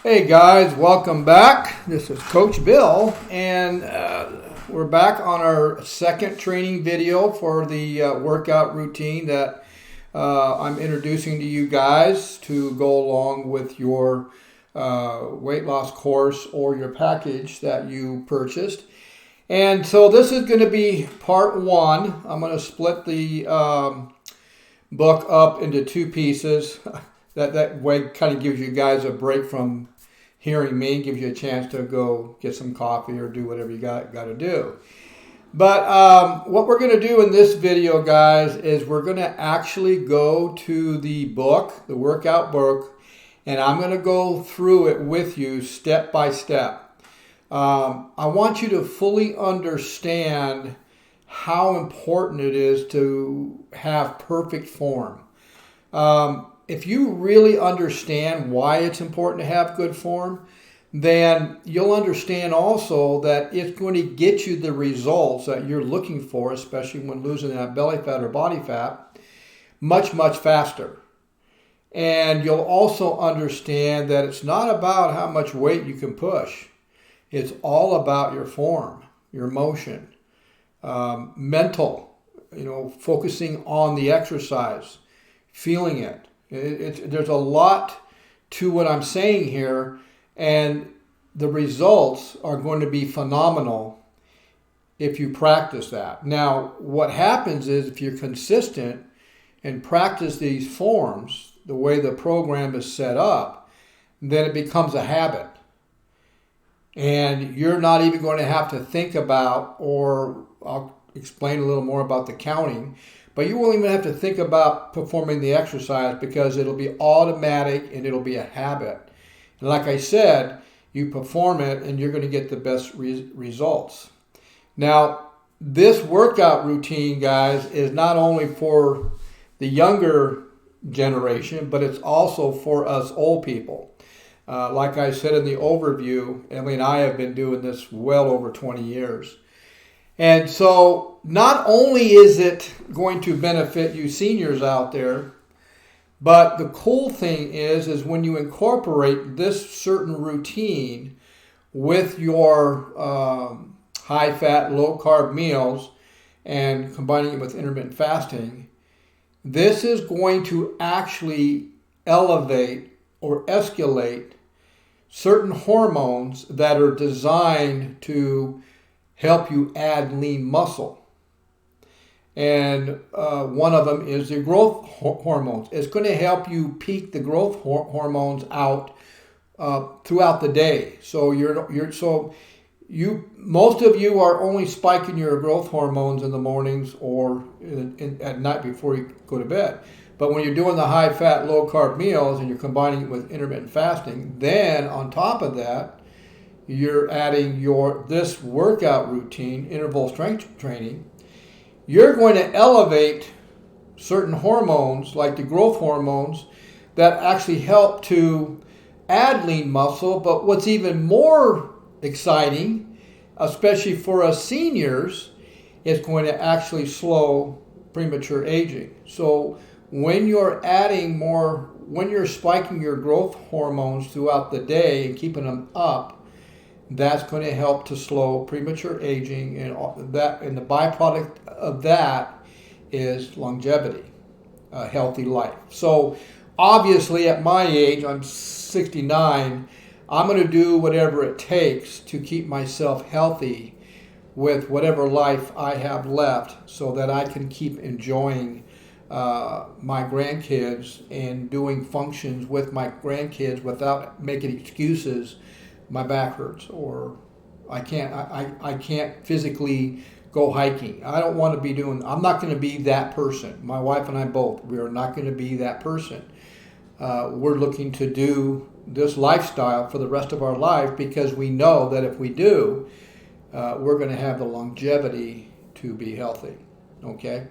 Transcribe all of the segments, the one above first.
Hey guys, welcome back. This is Coach Bill, and we're back on our second training video for the workout routine that I'm introducing to you guys to go along with your weight loss course or your package that you purchased. And so this is going to be part one. I'm going to split the book up into two pieces. That way kind of gives you guys a break from hearing me, gives you a chance to go get some coffee or do whatever you got to do. But what we're going to do in this video, guys, is we're going to actually go to the book, the workout book, and I'm going to go through it with you step by step. I want you to fully understand how important it is to have perfect form. If you really understand why it's important to have good form, then you'll understand also that it's going to get you the results that you're looking for, especially when losing that belly fat or body fat, much, much faster. And you'll also understand that it's not about how much weight you can push. It's all about your form, your motion, mental, focusing on the exercise, feeling it. There's a lot to what I'm saying here, and the results are going to be phenomenal if you practice that. Now, what happens is if you're consistent and practice these forms the way the program is set up, then it becomes a habit. And you're not even going to have to think about, or I'll explain a little more about the counting, but you won't even have to think about performing the exercise because it'll be automatic and it'll be a habit. And like I said, you perform it and you're going to get the best results. Now, this workout routine, guys, is not only for the younger generation, but it's also for us old people. Like I said in the overview, Emily and I have been doing this well over 20 years. And so not only is it going to benefit you seniors out there, but the cool thing is when you incorporate this certain routine with your high-fat, low-carb meals and combining it with intermittent fasting, this is going to actually elevate or escalate certain hormones that are designed to help you add lean muscle. And one of them is the growth hormones. It's going to help you peak the growth hormones out throughout the day. So most of you are only spiking your growth hormones in the mornings or at night before you go to bed. But when you're doing the high-fat, low-carb meals and you're combining it with intermittent fasting, then on top of that, you're adding this workout routine, interval strength training. You're going to elevate certain hormones like the growth hormones that actually help to add lean muscle. But what's even more exciting, especially for us seniors, is going to actually slow premature aging. So when you're when you're spiking your growth hormones throughout the day and keeping them up, that's going to help to slow premature aging, and the byproduct of that is longevity, a healthy life. So obviously at my age, I'm 69, I'm going to do whatever it takes to keep myself healthy with whatever life I have left so that I can keep enjoying my grandkids and doing functions with my grandkids without making excuses. My back hurts, or I can't physically go hiking. I don't want to be I'm not going to be that person. My wife and I both, we are not going to be that person. We're looking to do this lifestyle for the rest of our life because we know that if we do, we're going to have the longevity to be healthy. Okay?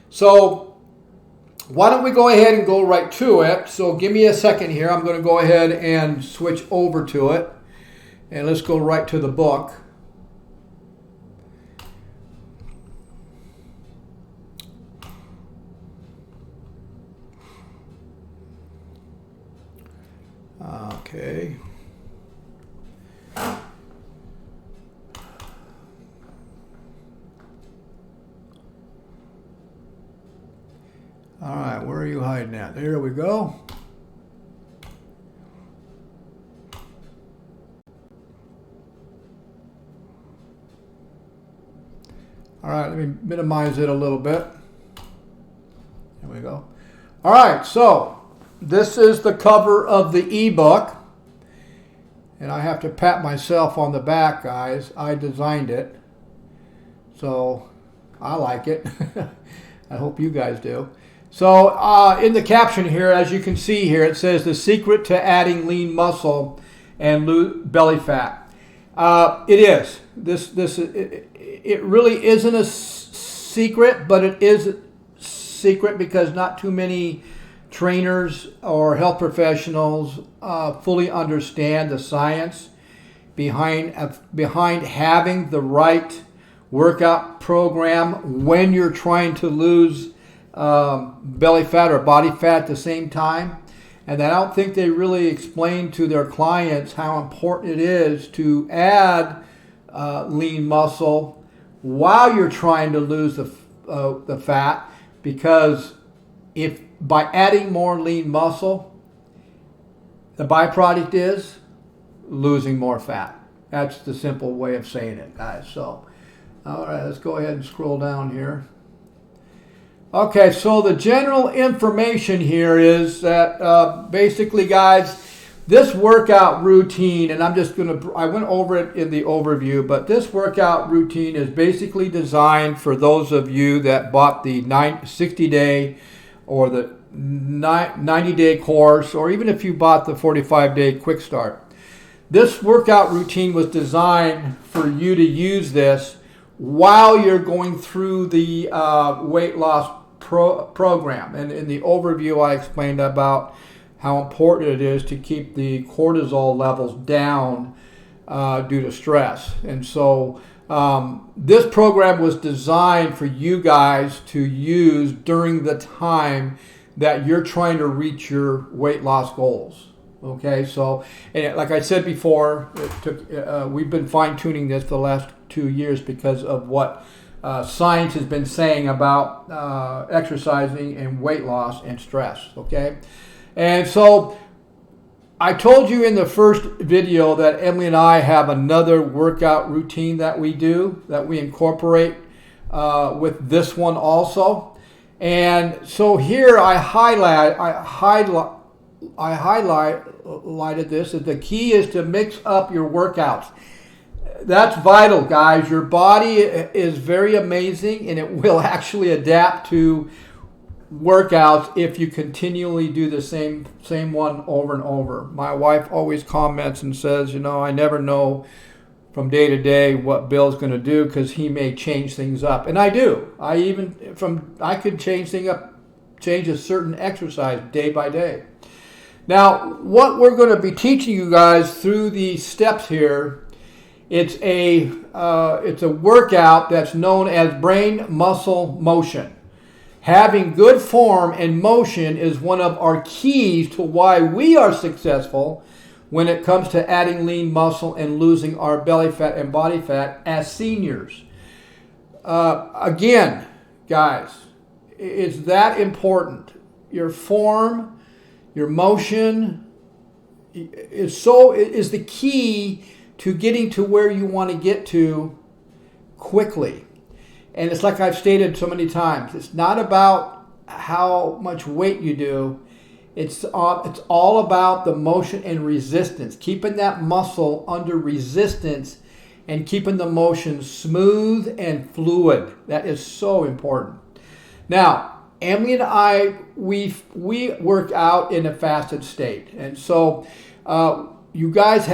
So why don't we go ahead and go right to it? So give me a second here. I'm going to go ahead and switch over to it. And let's go right to the book. Okay. where are you hiding at? There we go. All right, let me minimize it a little bit. There we go. All right, so this is the cover of the ebook. And I have to pat myself on the back, guys. I designed it. So I like it. I hope you guys do. So in the caption here, as you can see here, it says the secret to adding lean muscle and belly fat. It is. It really isn't a secret, but it is a secret because not too many trainers or health professionals fully understand the science behind having the right workout program when you're trying to lose belly fat or body fat at the same time. And I don't think they really explain to their clients how important it is to add lean muscle while you're trying to lose the fat, because if by adding more lean muscle, the byproduct is losing more fat. That's the simple way of saying it, guys. So, all right, let's go ahead and scroll down here. Okay, so the general information here is that basically, guys, this workout routine, and I went over it in the overview, but this workout routine is basically designed for those of you that bought the 60-day or the 90-day course, or even if you bought the 45-day quick start. This workout routine was designed for you to use this while you're going through the weight loss program. And in the overview, I explained about how important it is to keep the cortisol levels down due to stress. And so this program was designed for you guys to use during the time that you're trying to reach your weight loss goals. Okay, so and like I said before, we've been fine-tuning this for the last 2 years because of what science has been saying about exercising and weight loss and stress. Okay, and so I told you in the first video that Emily and I have another workout routine that we do, that we incorporate with this one also. And so here I highlighted this, that the key is to mix up your workouts. That's vital, guys. Your body is very amazing, and it will actually adapt to workouts if you continually do the same one over and over. My wife always comments and says, I never know from day to day what Bill's going to do because he may change things up. And I do. I could change a certain exercise day by day. Now, what we're going to be teaching you guys through these steps here, it's a workout that's known as brain muscle motion. Having good form and motion is one of our keys to why we are successful when it comes to adding lean muscle and losing our belly fat and body fat as seniors. Again, guys, it's that important. Your form, your motion is the key to getting to where you want to get to quickly. And it's like I've stated so many times, it's not about how much weight you do. It's all about the motion and resistance, keeping that muscle under resistance and keeping the motion smooth and fluid. That is so important. Now, Emily and I, we work out in a fasted state. And so you guys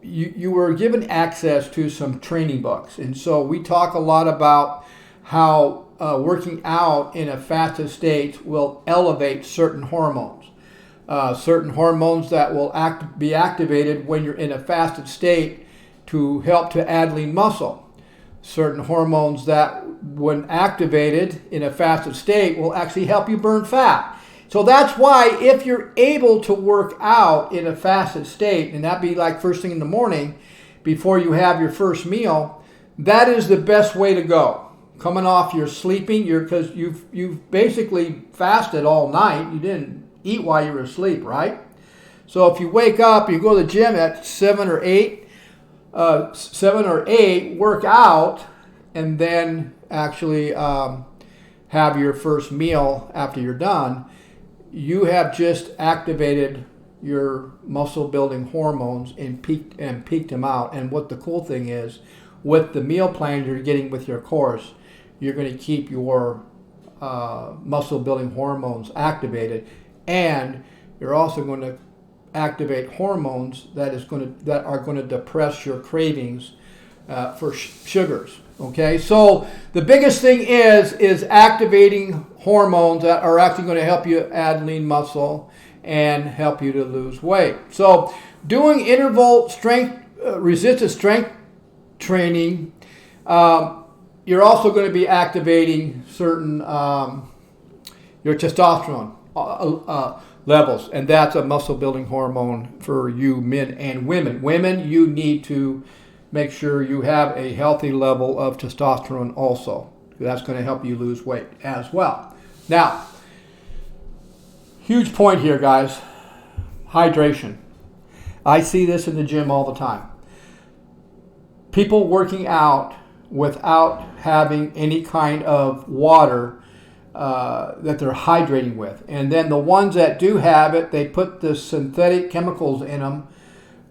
you were given access to some training books. And so we talk a lot about how working out in a fasted state will elevate certain hormones that will be activated when you're in a fasted state to help to add lean muscle. Certain hormones that, when activated in a fasted state, will actually help you burn fat. So that's why if you're able to work out in a fasted state, and that'd be like first thing in the morning before you have your first meal, that is the best way to go. coming off your sleeping, because you've basically fasted all night. You didn't eat while you were asleep, right? So if you wake up, you go to the gym at 7 or 8, work out, and then actually have your first meal after you're done, you have just activated your muscle building hormones and peaked them out. And what the cool thing is, with the meal plan you're getting with your course, you're going to keep your muscle building hormones activated, and you're also going to activate hormones that are going to depress your cravings for sugars. Okay, so the biggest thing is activating hormones that are actually going to help you add lean muscle and help you to lose weight. So doing interval strength, resistant strength training, you're also going to be activating certain your testosterone levels, and that's a muscle building hormone for you men and women. Women, you need to make sure you have a healthy level of testosterone also. That's going to help you lose weight as well. Now, huge point here, guys, hydration. I see this in the gym all the time. People working out without having any kind of water that they're hydrating with. And then the ones that do have it, they put the synthetic chemicals in them,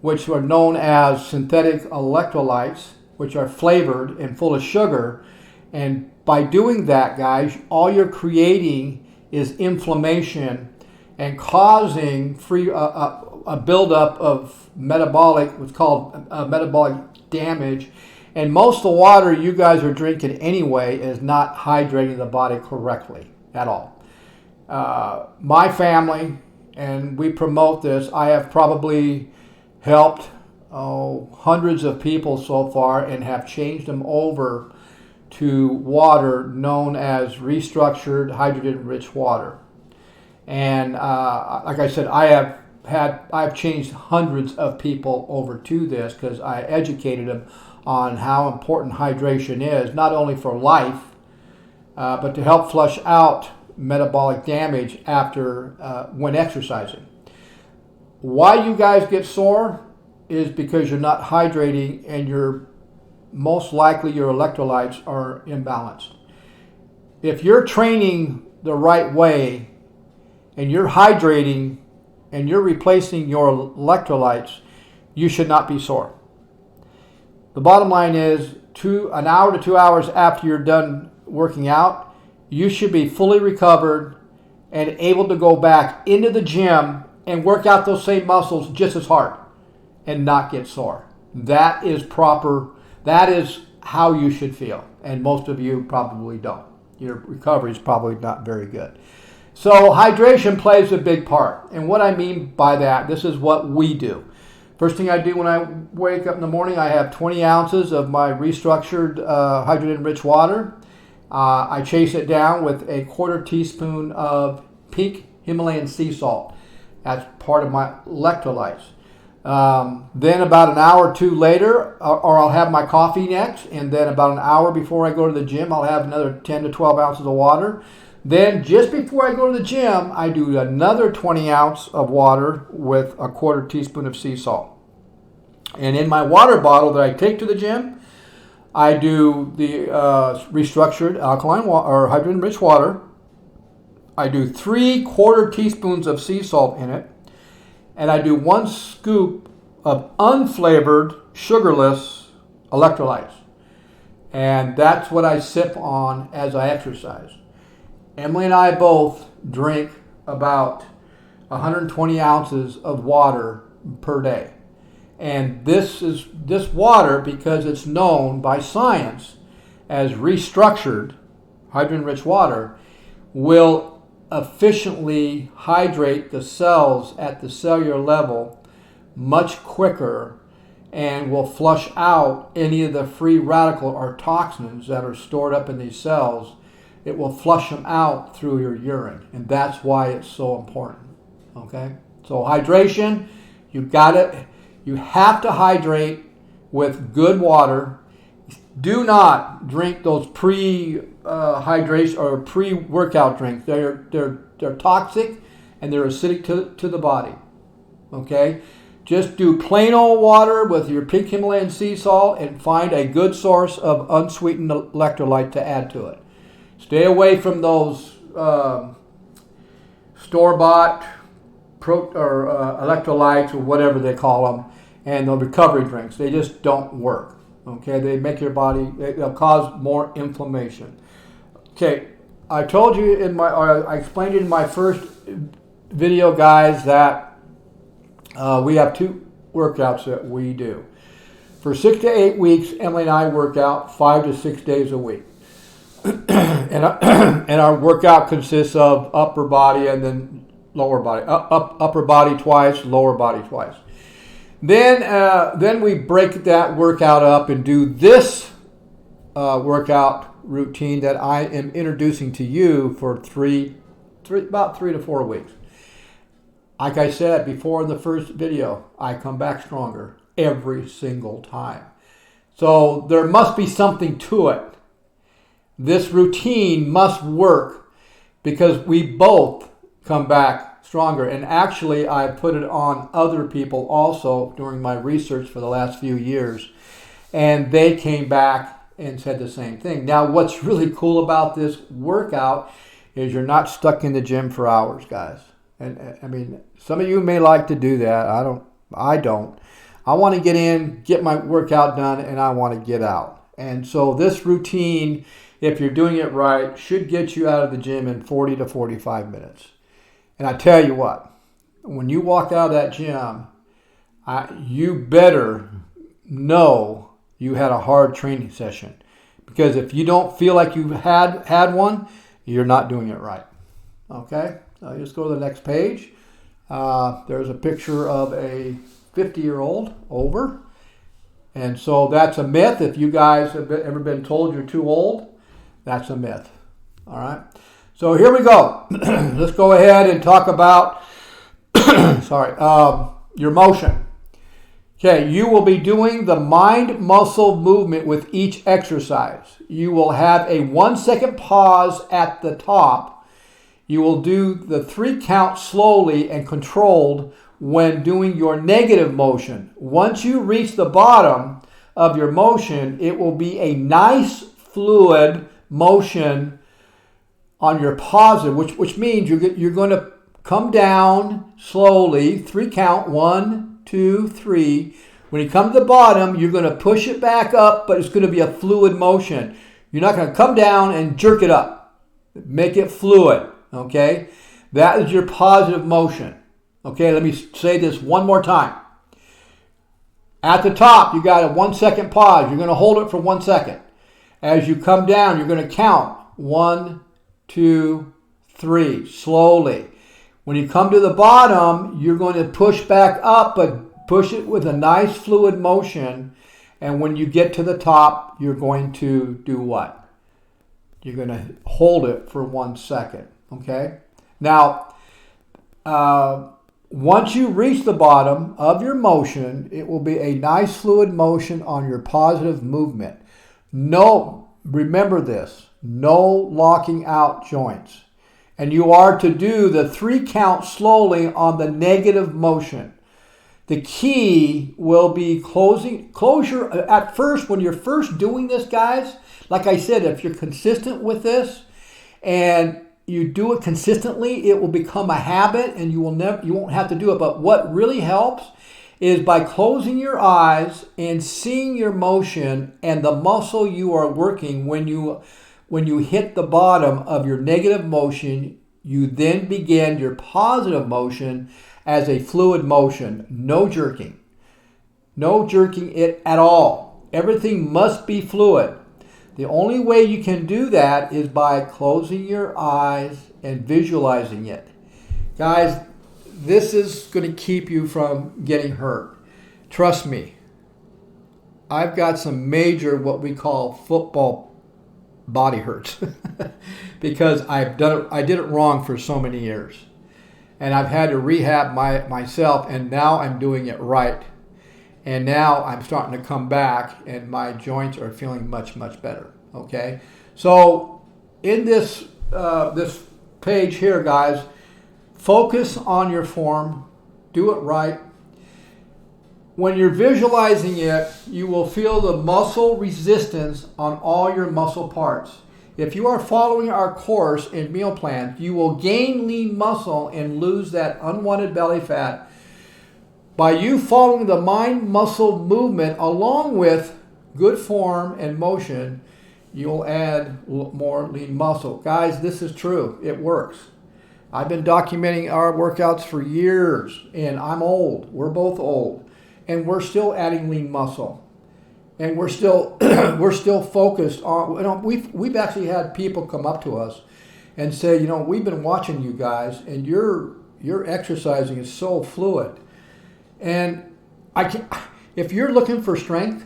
which are known as synthetic electrolytes, which are flavored and full of sugar. And by doing that, guys, all you're creating is inflammation and causing a buildup of what's called metabolic damage. And most of the water you guys are drinking anyway is not hydrating the body correctly at all. My family, and we promote this, I have probably helped hundreds of people so far and have changed them over to water known as restructured hydrogen-rich water. And like I said, I've changed hundreds of people over to this because I educated them on how important hydration is, not only for life, but to help flush out metabolic damage after when exercising. Why you guys get sore is because you're not hydrating, and most likely your electrolytes are imbalanced. If you're training the right way and you're hydrating and you're replacing your electrolytes, you should not be sore. The bottom line is, an hour to 2 hours after you're done working out, you should be fully recovered and able to go back into the gym and work out those same muscles just as hard and not get sore. That is proper. That is how you should feel. And most of you probably don't. Your recovery is probably not very good. So hydration plays a big part. And what I mean by that, this is what we do. First thing I do when I wake up in the morning, I have 20 ounces of my restructured hydrogen-rich water. I chase it down with a 1/4 teaspoon of pink Himalayan sea salt. That's part of my electrolytes. Then about an hour or two later, or I'll have my coffee next, and then about an hour before I go to the gym, I'll have another 10 to 12 ounces of water. Then just before I go to the gym, I do another 20 ounce of water with a 1/4 teaspoon of sea salt. And in my water bottle that I take to the gym, I do the restructured alkaline or hydrogen-rich water. I do 3/4 teaspoons of sea salt in it, and I do 1 scoop of unflavored, sugarless electrolytes. And that's what I sip on as I exercise. Emily and I both drink about 120 ounces of water per day. And this water, because it's known by science as restructured hydrogen-rich water, will efficiently hydrate the cells at the cellular level much quicker and will flush out any of the free radical or toxins that are stored up in these cells. It will flush them out through your urine, and that's why it's so important. Okay? So hydration, you have to hydrate with good water. Do not drink those pre-hydration or pre-workout drinks. They're toxic and they're acidic to the body. Okay? Just do plain old water with your pink Himalayan sea salt and find a good source of unsweetened electrolyte to add to it. Stay away from those store-bought electrolytes or whatever they call them, and the recovery drinks. They just don't work. Okay, they make your body, they'll cause more inflammation. Okay, I told you I explained it in my first video, guys, that we have 2 workouts that we do. For 6 to 8 weeks, Emily and I work out 5 to 6 days a week. and our workout consists of upper body and then lower body. Upper body twice, lower body twice. Then we break that workout up and do this workout routine that I am introducing to you for about 3 to 4 weeks. Like I said before in the first video, I come back stronger every single time. So there must be something to it. This routine must work because we both come back stronger. And actually, I put it on other people also during my research for the last few years. And they came back and said the same thing. Now, what's really cool about this workout is you're not stuck in the gym for hours, guys. And I mean, some of you may like to do that. I don't. I want to get in, get my workout done, and I want to get out. And so this routine, if you're doing it right, should get you out of the gym in 40 to 45 minutes. And I tell you what, when you walk out of that gym, you better know you had a hard training session. Because if you don't feel like you've had one, you're not doing it right. Okay? Just go to the next page. There's a picture of a 50-year-old over. And so that's a myth. If you guys have ever been told you're too old, that's a myth. All right? So here we go. Let's go ahead and talk about your motion. Okay, you will be doing the mind muscle movement with each exercise. You will have a 1-second pause at the top. You will do the 3 count slowly and controlled when doing your negative motion. Once you reach the bottom of your motion, it will be a nice fluid motion on your positive, which means you're going to come down slowly, 3 count, 1, 2, 3. When you come to the bottom, you're going to push it back up, but it's going to be a fluid motion. You're not going to come down and jerk it up. Make it fluid. Okay, that is your positive motion. Okay, let me say this one more time. At the top, you got a 1-second pause. You're going to hold it for 1 second. As you come down, you're going to count 1, 2, 3, slowly. When you come to the bottom, you're going to push back up, but push it with a nice fluid motion. And when you get to the top, you're going to do what? You're going to hold it for 1 second. Okay? Now, once you reach the bottom of your motion, it will be a nice fluid motion on your positive movement. Remember this, no locking out joints. And you are to do the 3 count slowly on the negative motion. The key will be closure. At first, when you're first doing this, guys, like I said, if you're consistent with this and you do it consistently, it will become a habit and you won't have to do it. But what really helps is by closing your eyes and seeing your motion and the muscle you are working. When you hit the bottom of your negative motion, you then begin your positive motion as a fluid motion. No jerking. No jerking it at all. Everything must be fluid. The only way you can do that is by closing your eyes and visualizing it. Guys, this is going to keep you from getting hurt. Trust me. I've got some major, what we call football body hurts because I did it wrong for so many years. And I've had to rehab myself, and now I'm doing it right. And now I'm starting to come back, and my joints are feeling much, much better. Okay, so in this this page here, guys, focus on your form, do it right. When you're visualizing it, you will feel the muscle resistance on all your muscle parts. If you are following our course in meal plans, you will gain lean muscle and lose that unwanted belly fat by you following the mind-muscle movement along with good form and motion. You'll add more lean muscle. Guys, this is true. It works. I've been documenting our workouts for years, and I'm old. We're both old, and we're still adding lean muscle. And we're still focused on, we've actually had people come up to us and say, we've been watching you guys, and your exercising is so fluid. And if you're looking for strength,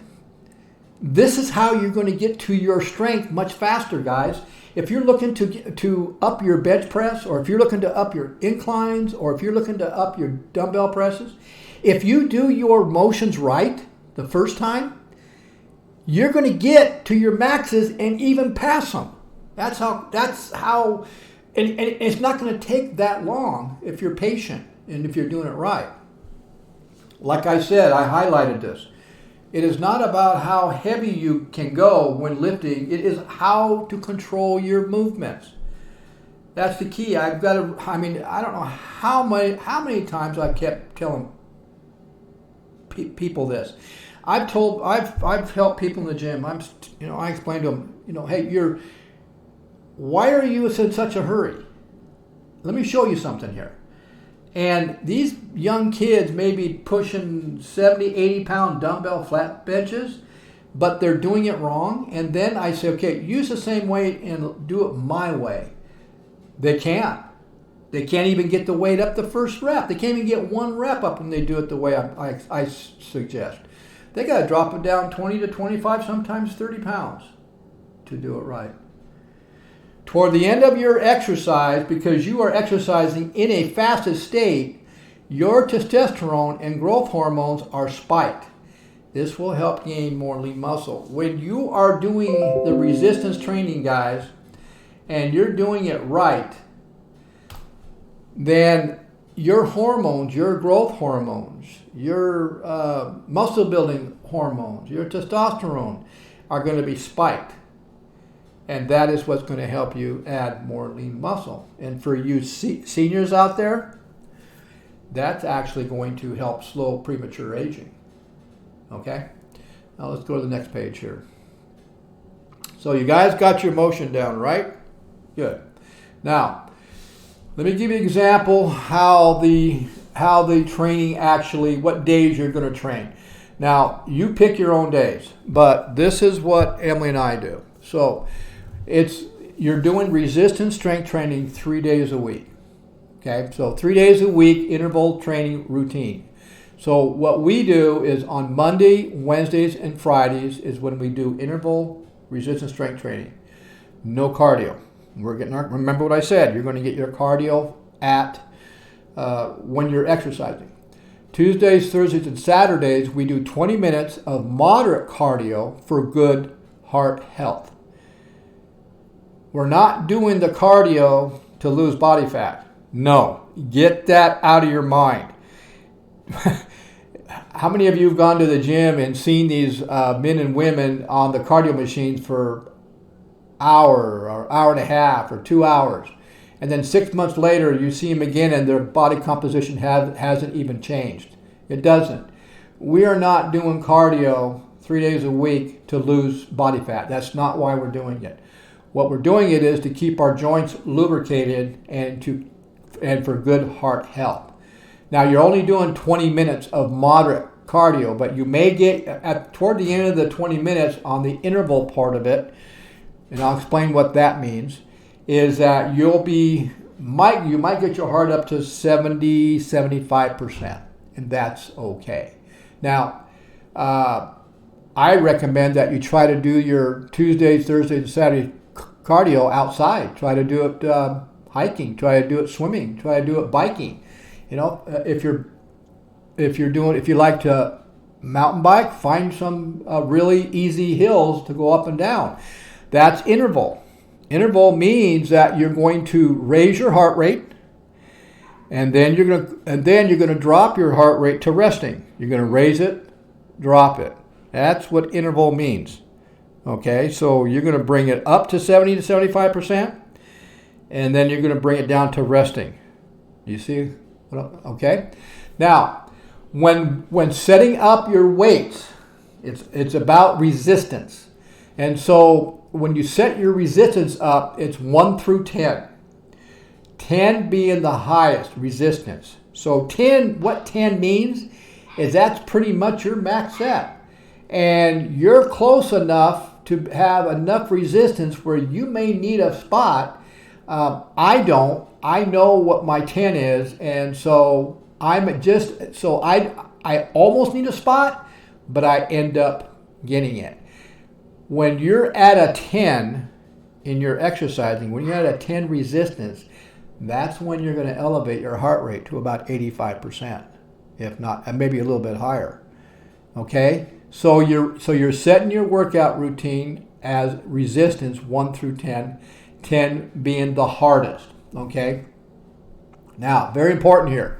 this is how you're going to get to your strength much faster, guys. If you're looking to up your bench press, or if you're looking to up your inclines, or if you're looking to up your dumbbell presses, if you do your motions right the first time, you're going to get to your maxes and even pass them. That's how, and it's not going to take that long if you're patient and if you're doing it right. Like I said, I highlighted this. It is not about how heavy you can go when lifting. It is how to control your movements. That's the key. I don't know how many times I've kept telling people this. I've helped people in the gym. I explained to them, hey, why are you in such a hurry? Let me show you something here. And these young kids may be pushing 70, 80-pound dumbbell flat benches, but they're doing it wrong. And then I say, okay, use the same weight and do it my way. They can't. They can't even get the weight up the first rep. They can't even get one rep up when they do it the way I suggest. They got to drop it down 20 to 25, sometimes 30 pounds to do it right. Toward the end of your exercise, because you are exercising in a fasted state, your testosterone and growth hormones are spiked. This will help gain more lean muscle. When you are doing the resistance training, guys, and you're doing it right, then your hormones, your growth hormones, your muscle building hormones, your testosterone are going to be spiked. And that is what's going to help you add more lean muscle. And for you seniors out there, that's actually going to help slow premature aging. Okay? Now let's go to the next page here. So you guys got your motion down, right? Good. Now, let me give you an example how the training actually, what days you're going to train. Now, you pick your own days, but this is what Emily and I do. So, you're doing resistance strength training 3 days a week. Okay, so 3 days a week interval training routine. So what we do is on Monday, Wednesdays, and Fridays is when we do interval resistance strength training. No cardio. Remember what I said. You're going to get your cardio at when you're exercising. Tuesdays, Thursdays, and Saturdays we do 20 minutes of moderate cardio for good heart health. We're not doing the cardio to lose body fat. No, get that out of your mind. How many of you have gone to the gym and seen these men and women on the cardio machines for hour or hour and a half or 2 hours, and then 6 months later you see them again and their body composition hasn't even changed? It doesn't. We are not doing cardio 3 days a week to lose body fat. That's not why we're doing it. What we're doing it is to keep our joints lubricated and for good heart health. Now you're only doing 20 minutes of moderate cardio, but you may get toward the end of the 20 minutes on the interval part of it, and I'll explain what that means, is that you might get your heart up to 70, 75%, and that's okay. Now, I recommend that you try to do your Tuesdays, Thursdays, and Saturdays cardio outside. Try to do it hiking. Try to do it swimming. Try to do it biking. If you like to mountain bike, find some really easy hills to go up and down. That's interval. Interval means that you're going to raise your heart rate, and then you're going to drop your heart rate to resting. You're going to raise it, drop it. That's what interval means. Okay, so you're going to bring it up to 70 to 75%, and then you're going to bring it down to resting. You see? Okay. Now, when setting up your weights, it's about resistance. And so when you set your resistance up, it's 1 through 10. 10 being the highest resistance. So 10, what 10 means is that's pretty much your max set. And you're close enough to have enough resistance where you may need a spot. I don't. I know what my 10 is, and so I almost need a spot, but I end up getting it. When you're at a 10 in your exercising, when you're at a 10 resistance, that's when you're going to elevate your heart rate to about 85%, if not, maybe a little bit higher. Okay? So you're setting your workout routine as resistance 1 through 10, 10 being the hardest. Okay? Now, very important here.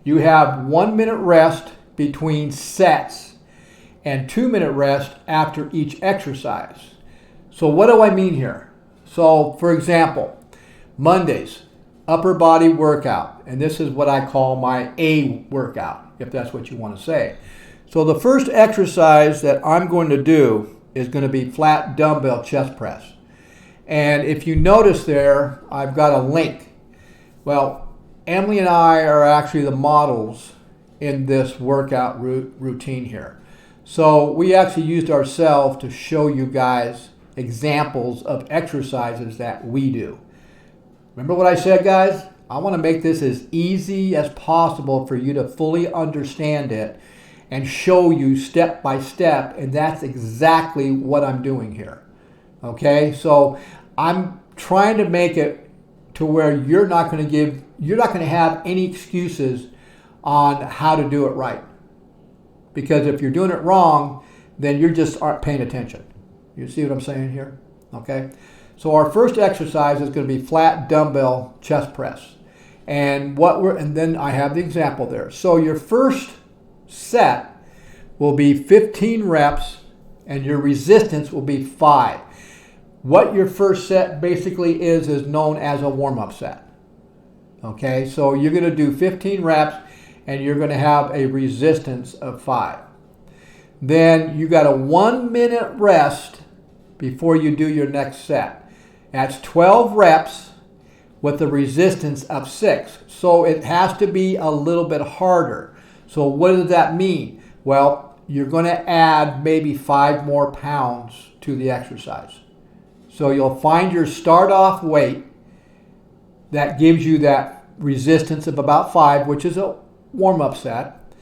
You have 1 minute rest between sets and 2-minute rest after each exercise. So what do I mean here? So, for example, Mondays, upper body workout. And this is what I call my A workout, if that's what you want to say. So the first exercise that I'm going to do is going to be flat dumbbell chest press. And if you notice there, I've got a link. Well, Emily and I are actually the models in this workout routine here. So we actually used ourselves to show you guys examples of exercises that we do. Remember what I said, guys? I want to make this as easy as possible for you to fully understand it and show you step by step, and that's exactly what I'm doing here. Okay? So I'm trying to make it to where you're not going to have any excuses on how to do it right. Because if you're doing it wrong, then you just aren't paying attention. You see what I'm saying here? Okay? So our first exercise is going to be flat dumbbell chest press. And then I have the example there. So your first set will be 15 reps and your resistance will be 5. What your first set basically is known as a warm-up set. Okay, so you're going to do 15 reps and you're going to have a resistance of 5. Then you got a 1 minute rest before you do your next set. That's 12 reps with a resistance of 6. So it has to be a little bit harder. So what does that mean? Well, you're going to add maybe 5 more pounds to the exercise. So you'll find your start off weight that gives you that resistance of about 5, which is a warm-up set.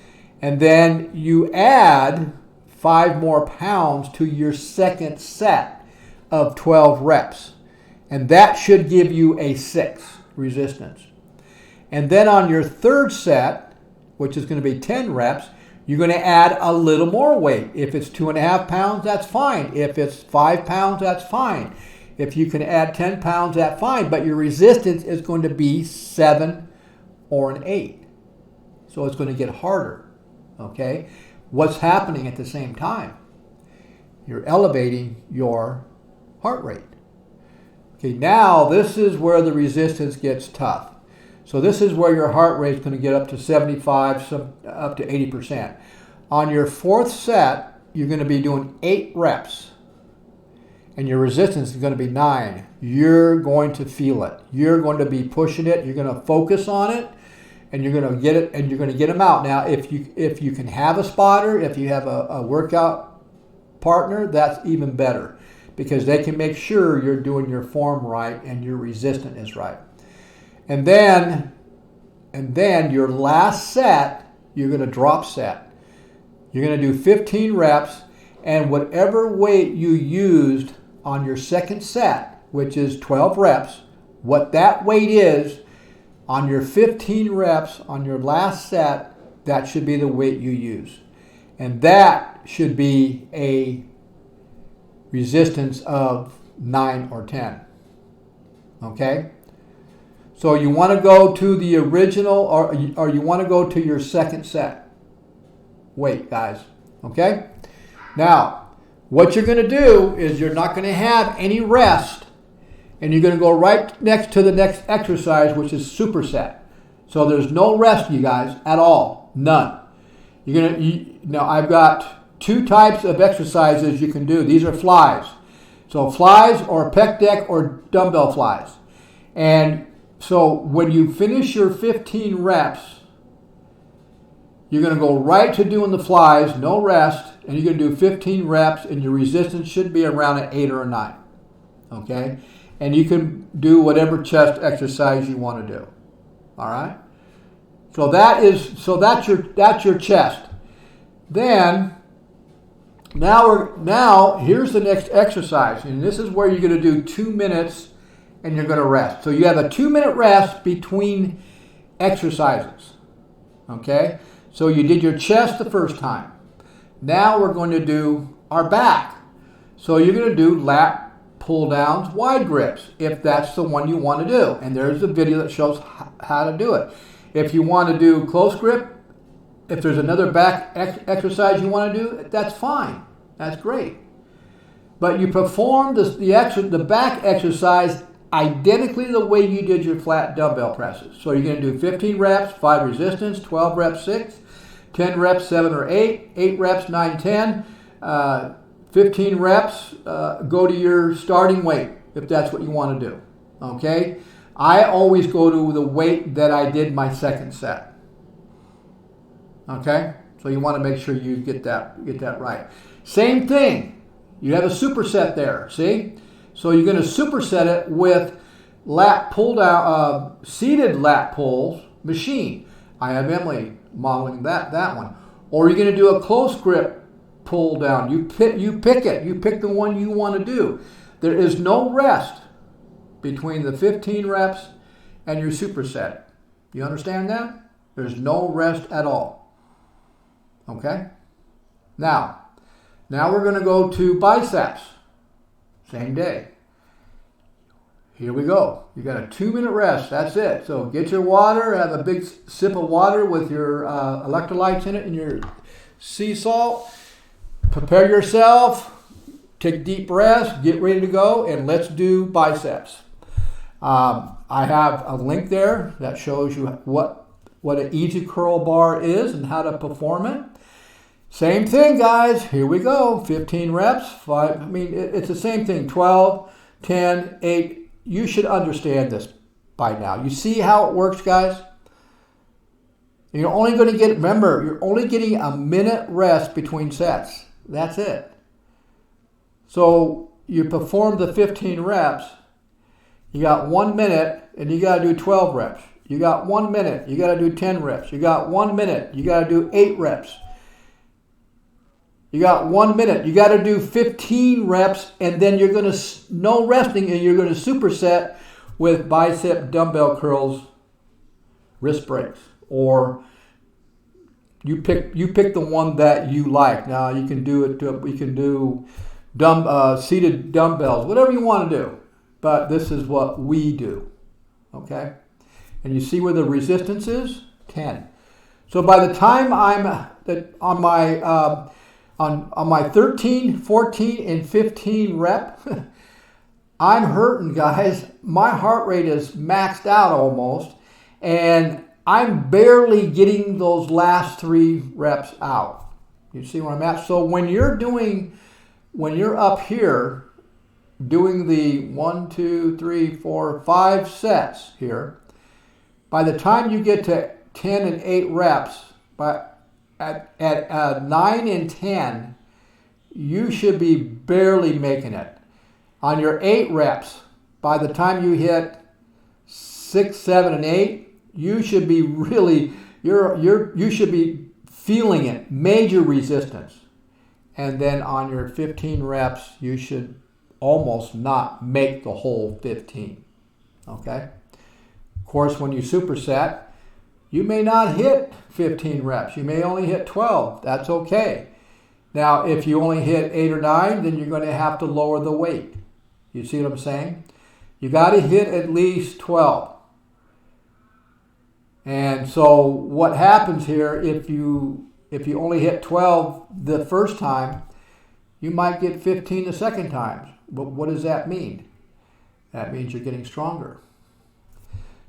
And then you add 5 more pounds to your second set of 12 reps. And that should give you a 6 resistance. And then on your third set, which is going to be 10 reps, you're going to add a little more weight. If it's 2.5 pounds, that's fine. If it's 5 pounds, that's fine. If you can add 10 pounds, that's fine. But your resistance is going to be 7 or an 8. So it's going to get harder. Okay? What's happening at the same time? You're elevating your heart rate. Okay, now this is where the resistance gets tough. So this is where your heart rate is going to get up to 75, up to 80%. On your fourth set, you're going to be doing 8 reps. And your resistance is going to be 9. You're going to feel it. You're going to be pushing it. You're going to focus on it. And you're going to get it, and you're going to get them out. Now, if you can have a spotter, if you have a workout partner, that's even better. Because they can make sure you're doing your form right and your resistance is right. And then your last set, you're going to drop set. You're going to do 15 reps, and whatever weight you used on your second set, which is 12 reps, what that weight is on your 15 reps on your last set, that should be the weight you use. And that should be a resistance of 9 or 10. Okay? So you want to go to the original or you want to go to your second set. Wait, guys. Okay? Now, what you're going to do is you're not going to have any rest, and you're going to go right next to the next exercise, which is superset. So there's no rest, you guys, at all. None. Now, I've got 2 types of exercises you can do. These are flies. So flies or pec deck or dumbbell flies. And so when you finish your 15 reps, you're going to go right to doing the flies, no rest, and you're going to do 15 reps, and your resistance should be around an 8 or a 9. Okay? And you can do whatever chest exercise you want to do. All right? So that's your chest. Then now here's the next exercise, and this is where you're going to do 2 minutes and you're going to rest. So you have a 2-minute rest between exercises. Okay? So you did your chest the first time. Now we're going to do our back. So you're going to do lat pull downs, wide grips, if that's the one you want to do. And there's a video that shows how to do it. If you want to do close grip, if there's another back exercise you want to do, that's fine. That's great. But you perform the back exercise identically the way you did your flat dumbbell presses. So you're going to do 15 reps, 5 resistance, 12 reps, 6, 10 reps, 7 or 8, 8 reps, 9, 10, 15 reps, go to your starting weight if that's what you want to do. Okay? I always go to the weight that I did my second set. Okay? So you want to make sure you get that right. Same thing. You have a superset there, see? So you're going to superset it with lat pull down, seated lat pulls machine. I have Emily modeling that one. Or you're going to do a close grip pull down. You pick it. You pick the one you want to do. There is no rest between the 15 reps and your superset. You understand that? There's no rest at all. Okay? Now we're going to go to biceps. Same day. Here we go. You got a 2-minute rest. That's it. So get your water. Have a big sip of water with your electrolytes in it and your sea salt. Prepare yourself. Take deep breaths. Get ready to go. And let's do biceps. I have a link there that shows you what an easy curl bar is and how to perform it. Same thing, guys. Here we go. 15 reps. 5. I mean, it's the same thing. 12, 10, 8. You should understand this by now. You see how it works, guys? You're only going to remember, you're only getting a minute rest between sets. That's it. So you perform the 15 reps. You got 1 minute, and you got to do 12 reps. You got 1 minute. You got to do 10 reps. You got 1 minute. You got to do 8 reps. You got 1 minute. You got to do 15 reps, and then you're going to, no resting, and you're going to superset with bicep dumbbell curls, wrist breaks. Or you pick the one that you like. Now, you can do it, you can do seated dumbbells, whatever you want to do. But this is what we do. Okay? And you see where the resistance is? 10. So by the time I'm on my 13, 14, and 15 rep, I'm hurting, guys. My heart rate is maxed out almost, and I'm barely getting those last 3 reps out. You see where I'm at? So when you're up here doing the 1, 2, 3, 4, 5 sets here, by the time you get to 10 and 8 reps, at 9 and 10, you should be barely making it. On your 8 reps, by the time you hit 6, 7, and 8, you should be really, you should be feeling it, major resistance. And then on your 15 reps, you should almost not make the whole 15. Okay? Of course, when you superset, You may not hit 15 reps. You may only hit 12. That's okay. Now, if you only hit 8 or 9, then you're going to have to lower the weight. You see what I'm saying? You got to hit at least 12. And so what happens here, if you only hit 12 the first time, you might get 15 the second time. But what does that mean? That means you're getting stronger.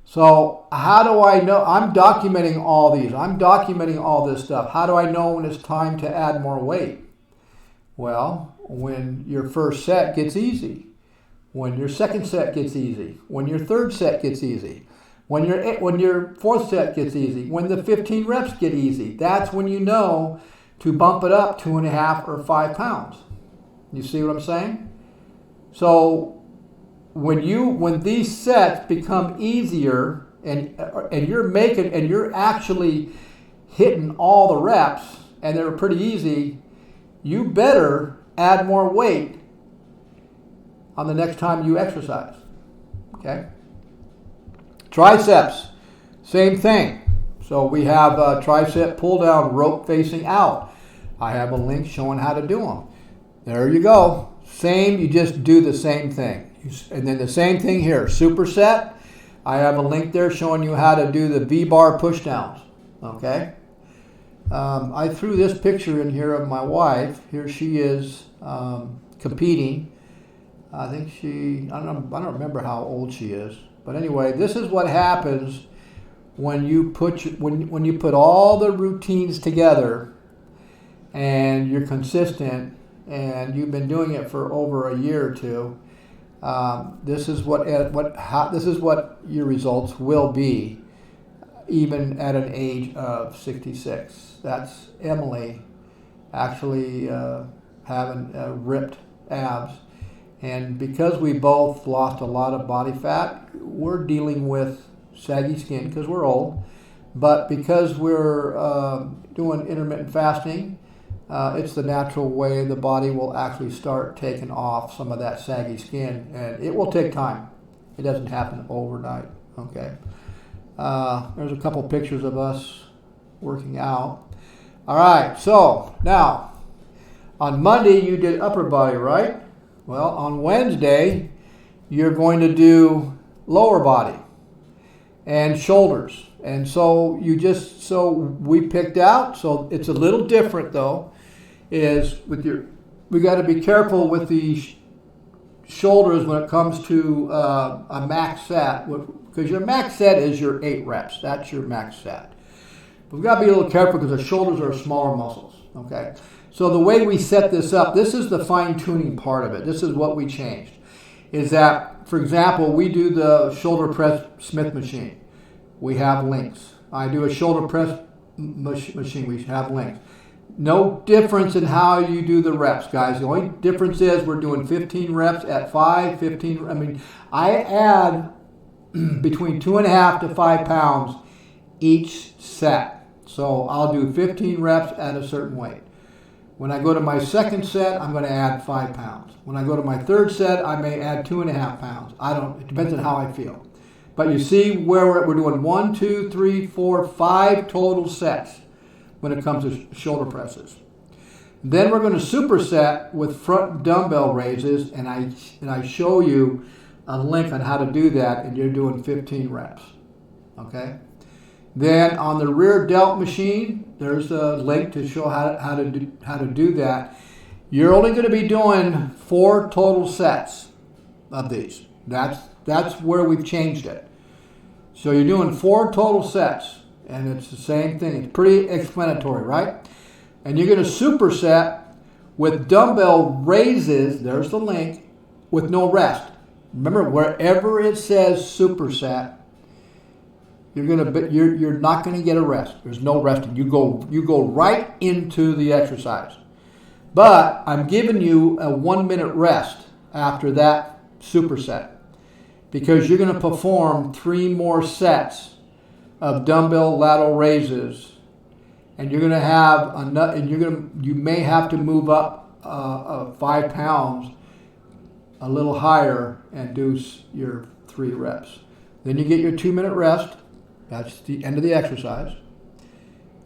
So how do I know? I'm documenting all these. I'm documenting all this stuff. How do I know when it's time to add more weight? Well, when your first set gets easy, when your second set gets easy, when your third set gets easy, when your fourth set gets easy, when the 15 reps get easy, that's when you know to bump it up 2.5 or 5 pounds. You see what I'm saying? So when these sets become easier and you're actually hitting all the reps and they're pretty easy, you better add more weight on the next time you exercise. Okay? Triceps, same thing. So we have a tricep pull down rope facing out. I have a link showing how to do them. There you go. Same, you just do the same thing. And then the same thing here, superset. I have a link there showing you how to do the V-bar pushdowns. Okay? I threw this picture in here of my wife. Here she is competing. I think I don't remember how old she is. But anyway, this is what happens when you put all the routines together and you're consistent and you've been doing it for over a year or two. This is what your results will be, even at an age of 66. That's Emily actually having ripped abs. And because we both lost a lot of body fat, we're dealing with saggy skin because we're old. But because we're doing intermittent fasting, it's the natural way the body will actually start taking off some of that saggy skin. And it will take time. It doesn't happen overnight. Okay. There's a couple pictures of us working out. All right. So now, on Monday you did upper body, right? Well, on Wednesday, you're going to do lower body and shoulders. And so we picked out, so it's a little different though, is we got to be careful with the shoulders when it comes to a max set, because your max set is your 8 reps. That's your max set. We've got to be a little careful because the shoulders are smaller muscles, okay? So the way we set this up, this is the fine-tuning part of it. This is what we changed. Is that, for example, we do the shoulder press Smith machine. We have links. I do a shoulder press machine. We have links. No difference in how you do the reps, guys. The only difference is we're doing 15 reps at 5, 15. I add between 2.5 to 5 pounds each set. So I'll do 15 reps at a certain weight. When I go to my second set, I'm going to add 5 pounds. When I go to my third set, I may add 2.5 pounds. It depends on how I feel. But you see where we're doing 1, 2, 3, 4, 5 total sets when it comes to shoulder presses. Then we're going to superset with front dumbbell raises, and I show you a link on how to do that, and you're doing 15 reps. Okay? Then on the rear delt machine, there's a link to show how to do that. You're only going to be doing 4 total sets of these. That's where we've changed it. So you're doing 4 total sets, and it's the same thing. It's pretty explanatory, right? And you're going to superset with dumbbell raises. There's the link, with no rest. Remember, wherever it says superset, you're not going to get a rest. There's no resting. You go right into the exercise. But I'm giving you a 1-minute rest after that superset, because you're going to perform 3 more sets of dumbbell lateral raises, and you're going to have you may have to move up 5 pounds a little higher and do your 3 reps. Then you get your 2-minute rest. That's the end of the exercise.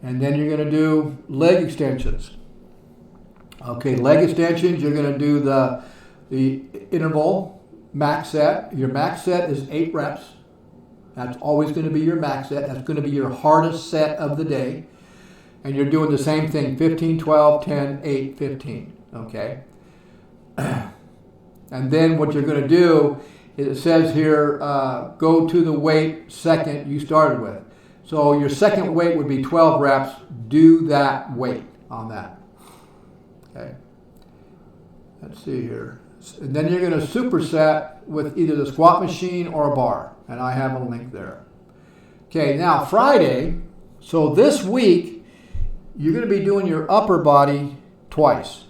And then you're going to do leg extensions. Okay, leg extensions, you're going to do the interval max set. Your max set is 8 reps. That's always going to be your max set. That's going to be your hardest set of the day. And you're doing the same thing, 15, 12, 10, 8, 15. Okay? And then what you're going to do, it says here, go to the weight second you started with. So your second weight would be 12 reps. Do that weight on that. Okay. Let's see here. And then you're going to superset with either the squat machine or a bar. And I have a link there. Okay, now Friday. So this week, you're going to be doing your upper body twice.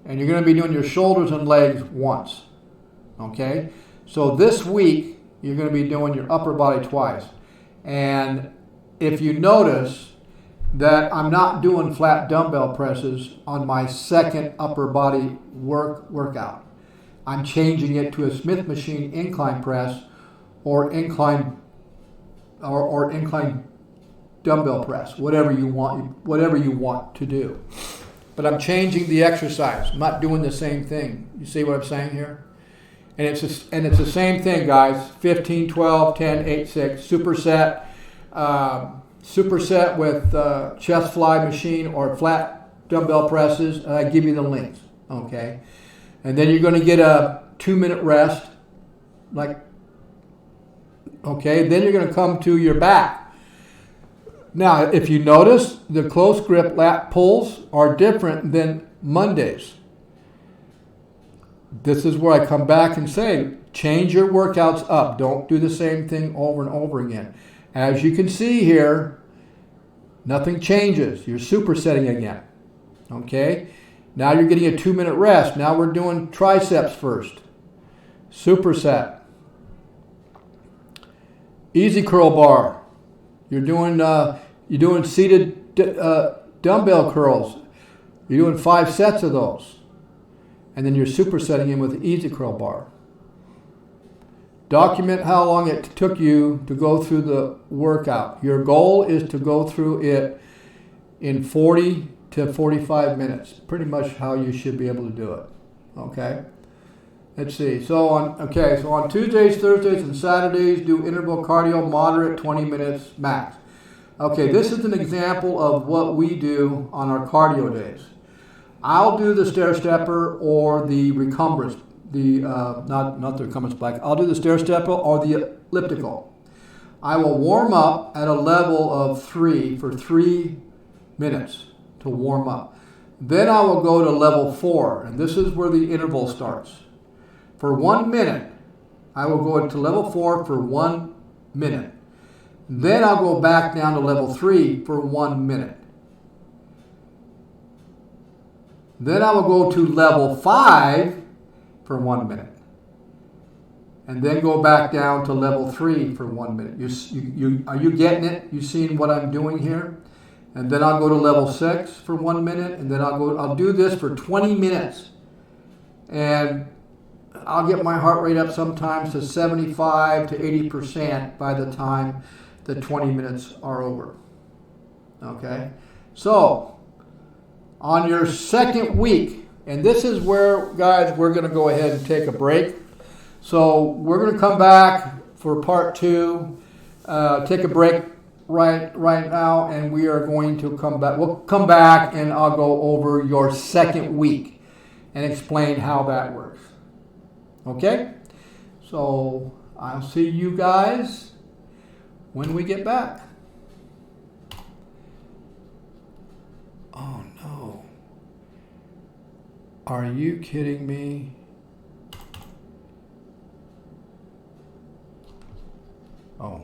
And you're going to be doing your shoulders and legs once. Okay? So this week, you're going to be doing your upper body twice. And if you notice that I'm not doing flat dumbbell presses on my second upper body workout. I'm changing it to a Smith machine incline press or incline dumbbell press, whatever you want to do. But I'm changing the exercise. I'm not doing the same thing. You see what I'm saying here? And it's the same thing, guys. 15, 12, 10, 8, 6. Superset. Superset with chest fly machine or flat dumbbell presses. I give you the links. Okay. And then you're going to get a 2-minute rest. Okay. Then you're going to come to your back. Now, if you notice, the close grip lat pulls are different than Mondays. This is where I come back and say, change your workouts up. Don't do the same thing over and over again. As you can see here, nothing changes. You're supersetting again. Okay? Now you're getting a 2-minute rest. Now we're doing triceps first. Superset. Easy curl bar. You're doing seated dumbbell curls. You're doing 5 sets of those. And then you're supersetting in with the easy curl bar. Document how long it took you to go through the workout. Your goal is to go through it in 40 to 45 minutes. Pretty much how you should be able to do it. Okay? Let's see. So on Tuesdays, Thursdays, and Saturdays, do interval cardio, moderate, 20 minutes max. Okay, this is an example of what we do on our cardio days. I'll do the stair stepper or the recumbrance. Not the recumbent bike. I'll do the stair stepper or the elliptical. I will warm up at a level of 3 for 3 minutes to warm up. Then I will go to level 4, and this is where the interval starts. For 1 minute, I will go into level 4 for 1 minute. Then I'll go back down to level 3 for 1 minute. Then I will go to level 5 for 1 minute. And then go back down to level 3 for 1 minute. Are you getting it? You seeing what I'm doing here? And then I'll go to level 6 for 1 minute. And then I'll do this for 20 minutes. And I'll get my heart rate up sometimes to 75 to 80% by the time the 20 minutes are over. Okay? So, on your second week, and this is where, guys, we're going to go ahead and take a break. So we're going to come back for part 2, take a break right now, and we are going to come back. We'll come back and I'll go over your second week and explain how that works. Okay? So I'll see you guys when we get back. Oh no. Are you kidding me? Oh.